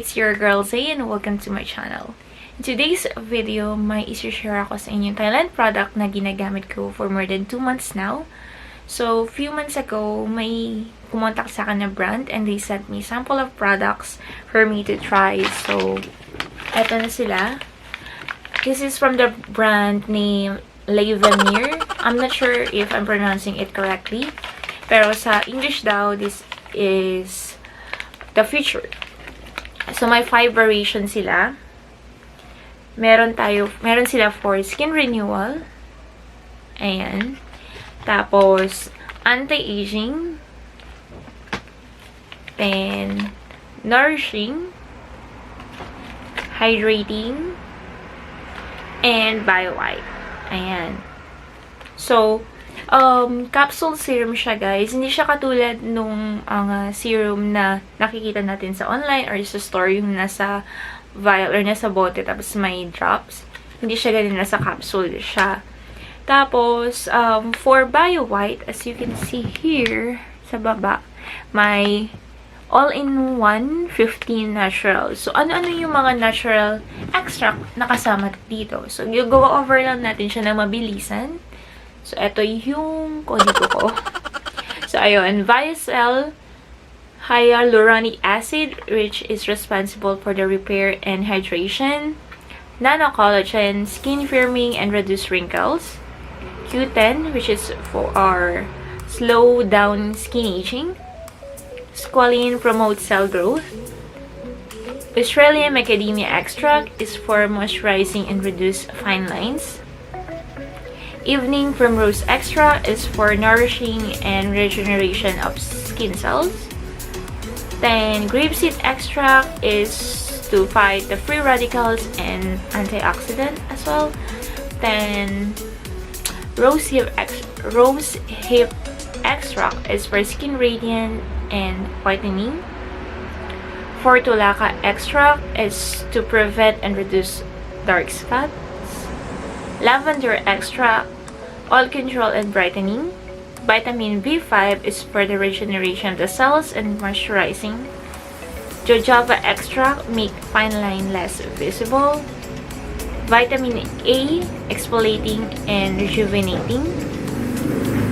it's your girl Zay and welcome to my channel. In today's video, may isi-share ako sa inyong Thailand product na ginagamit ko for more than 2 months now. So, few months ago, may kumontak sa akin na brand and they sent me sample of products for me to try. So, eto na sila. This is from the brand name Layman. I'm not sure if I'm pronouncing it correctly. Pero sa English daw, this is the future. So, may 5 variations sila. Meron sila for skin renewal. Ayan. Tapos, anti-aging. Then, nourishing. Hydrating. And bio-white. Ayan. So, capsule serum siya, guys. Hindi siya katulad nung serum na nakikita natin sa online or sa store, yung nasa vial or nasa bote tapos may drops. Hindi siya ganun, nasa capsule siya. Tapos, for bio white, as you can see here sa baba, may all-in-one 15 natural. So, ano-ano yung mga natural extract na kasama dito? So, go over lang natin siya na mabilisan. So, ito yung kodigo ko. So, ayun. Viacel hyaluronic acid, which is responsible for the repair and hydration. Nano-collagen, skin firming and reduce wrinkles. Q10, which is for our slow down skin aging. Squalene promotes cell growth. Australian macadamia extract is for moisturizing and reduce fine lines. Evening primrose extract is for nourishing and regeneration of skin cells. Then grapeseed extract is to fight the free radicals and antioxidant as well. Then rosehip extract is for skin radiant and whitening. Fortulaca extract is to prevent and reduce dark spots. Lavender extract, oil control and brightening. Vitamin B5 is for the regeneration of the cells and moisturizing. Jojoba extract make fine line less visible. Vitamin A, exfoliating and rejuvenating.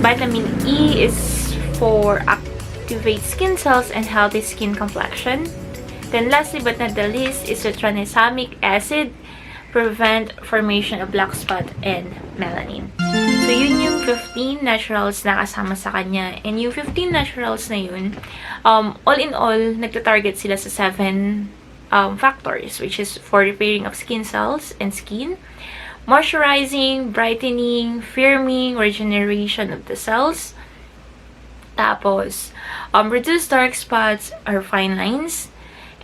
Vitamin E is for activate skin cells and healthy skin complexion. Then lastly but not the least is the tranexamic acid, prevent formation of black spot and melanin. So, yun yung 15 naturals na kasama sa kanya. And yung 15 naturals na yun, all in all, nagta-target sila sa 7 factors, which is for repairing of skin cells and skin, moisturizing, brightening, firming, regeneration of the cells, tapos, reduce dark spots or fine lines,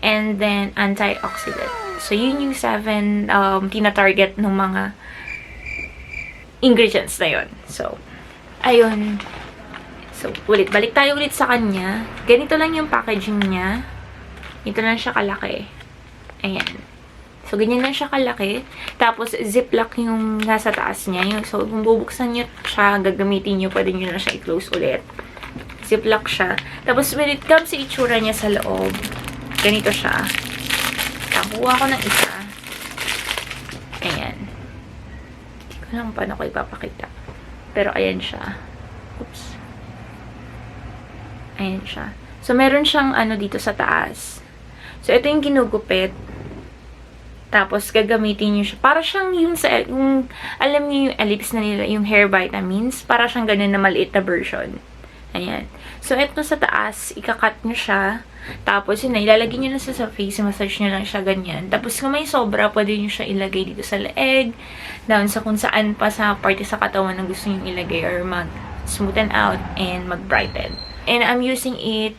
and then antioxidant. So, yun yung 7 tina-target ng mga ingredients na yun. So, ayun. So, balik tayo ulit sa kanya. Ganito lang yung packaging niya. Ito lang siya kalaki. Ayan. So, ganyan lang siya kalaki. Tapos, ziplock yung nasa taas niya. So, kung bubuksan nyo siya, gagamitin nyo, pwede nyo na siya i-close ulit. Ziplock siya. Tapos, when it comes sa itsura niya sa loob, ganito siya. Nakuha ko ng isa. Ayan. Hindi ko lang paano ko ipapakita. Pero ayan siya. Oops. Ayan siya. So, meron siyang ano dito sa taas. So, ito yung ginugupit. Tapos, gagamitin nyo siya. Para siyang yung alam niyo yung ellipse na nila, yung hair vitamins. Para siyang ganun na maliit na version. Ayan. So, ito sa taas, ikakat nyo siya. Tapos, yun na, ilalagay nyo na sa face, massage nyo lang siya ganyan. Tapos, kung may sobra, pwede nyo siya ilagay dito sa leeg, down sa kung saan pa sa parte sa katawan na gusto nyo ilagay or mag-smoothen out and mag-brighten. And I'm using it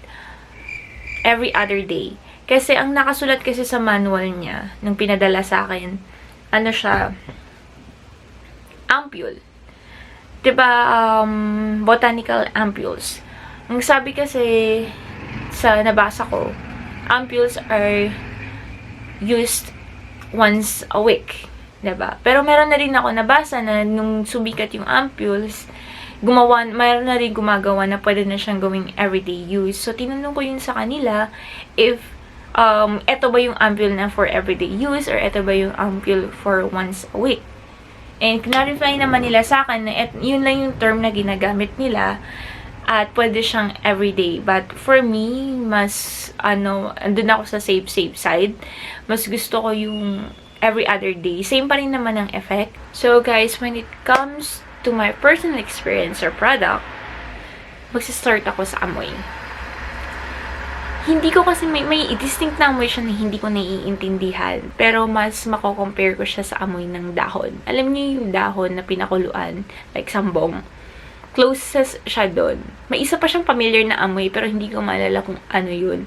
every other day. Kasi, ang nakasulat kasi sa manual niya, nung pinadala sa akin, ano siya, ampule. Diba, botanical ampules. Ang sabi kasi sa nabasa ko, ampules are used once a week. Diba? Pero meron na rin ako nabasa na nung sumikat yung ampules, mayroon na rin gumagawa na pwede na siyang gawing everyday use. So, tinanong ko yun sa kanila if eto ba yung ampule na for everyday use or eto ba yung ampule for once a week. And clarify naman nila sa akin na yun lang yung term na ginagamit nila at pwede siyang everyday. But for me, mas, andun ako sa safe side. Mas gusto ko yung every other day. Same pa rin naman ang effect. So guys, when it comes to my personal experience or product, magsistart ako sa amoy. Hindi ko kasi may distinct na amoy siya na hindi ko naiintindihan. Pero mas mako-compare ko siya sa amoy ng dahon. Alam niyo yung dahon na pinakuluan, like sambong. Closest siya doon. May isa pa siyang familiar na amoy pero hindi ko maalala kung ano yun.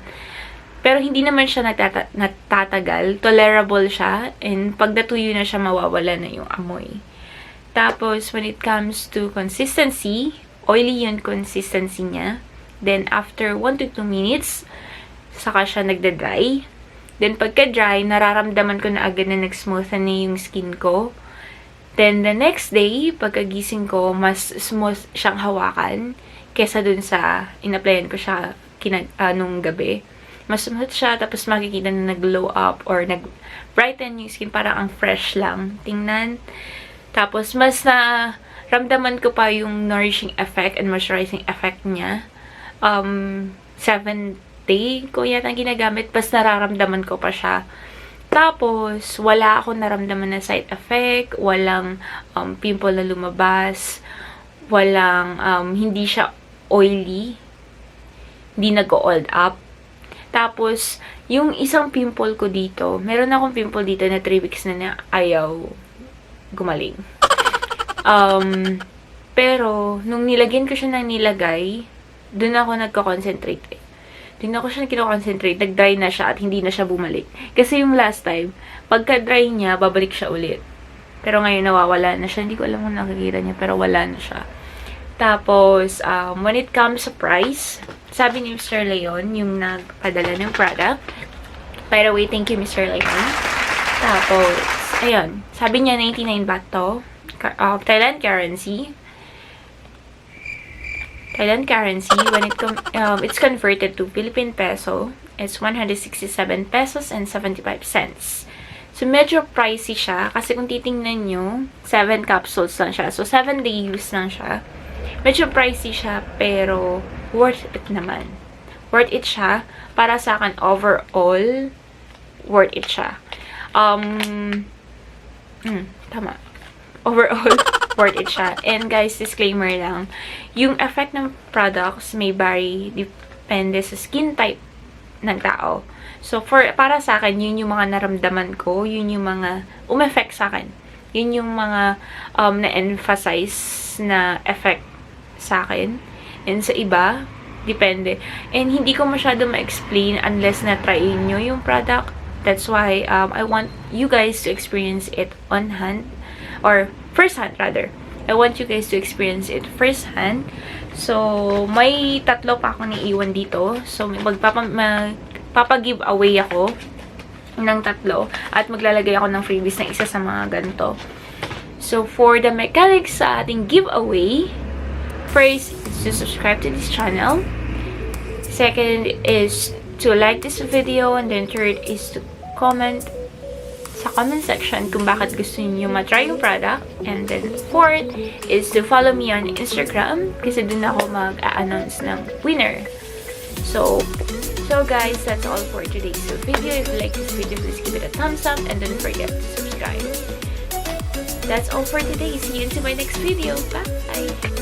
Pero hindi naman siya natatagal. Tolerable siya. And pag natuyo na siya, mawawala na yung amoy. Tapos, when it comes to consistency, oily yung consistency niya. Then, after 1 to 2 minutes, saka siya nagda-dry. Then, pagka-dry, nararamdaman ko na agad na nag-smoothen na yung skin ko. Then, the next day, pagkagising ko, mas smooth siyang hawakan kesa dun sa in-applyan ko siya nung gabi. Mas smooth siya, tapos makikita na nag-glow up or nag-brighten yung skin, parang ang fresh lang. Tingnan. Tapos, mas ramdaman ko pa yung nourishing effect and moisturizing effect niya. 7-day ko yata ginagamit, pas nararamdaman ko pa siya. Tapos, wala akong naramdaman na side effect, walang pimple na lumabas, walang, hindi siya oily, hindi nag-oiled up. Tapos, yung isang pimple ko dito, meron akong pimple dito na 3 weeks na ayaw gumaling. Pero, nung nilagyan ko siya ng nilagay, doon ako nagko-concentrate eh. Doon ako siya kino-concentrate, nag-dry na siya at hindi na siya bumalik. Kasi yung last time, pagka-dry niya, babalik siya ulit. Pero ngayon, nawawala na siya. Hindi ko alam kung nakikita niya, pero wala na siya. Tapos, when it comes sa price, sabi ni Mr. Leon, yung nagpadala ng product. By the way, thank you, Mr. Leon. Tapos, ayun. Sabi niya, 99 baht to. Thailand currency. Thailand currency, when it's converted to Philippine peso, it's 167 pesos and 75 cents. So, medyo pricey siya. Kasi kung titingnan nyo, 7 capsules lang siya. So, 7-day use lang siya. Medyo pricey siya, pero worth it naman. Worth it siya. Para sa akin, overall, worth it siya. Tama. Overall, worth it siya. And guys, disclaimer lang, yung effect ng products may vary, depende sa skin type ng tao. So, para sa akin, yun yung mga naramdaman ko, yun yung mga umeffect sa akin. Yun yung mga na-emphasize na effect sa akin. And sa iba, depende. And hindi ko masyado ma-explain unless na-try nyo yung product. That's why I want you guys to experience it on hand, or first hand rather. I want you guys to experience it first hand. So, may 3 pa ako naiiwan dito. So, magpapa-giveaway ako ng 3 at maglalagay ako ng freebies na isa sa mga ganito. So, for the mechanics sa ating giveaway, first is to subscribe to this channel. Second is to like this video, and then third is to comment sa comment section kung bakit gusto niyo ma-try yung product. And then fourth is to follow me on Instagram kasi dun ako mag-a-announce ng winner. So guys, that's all for today's video. If you like this video, please give it a thumbs up and don't forget to subscribe. That's all for today. See you in my next video. Bye!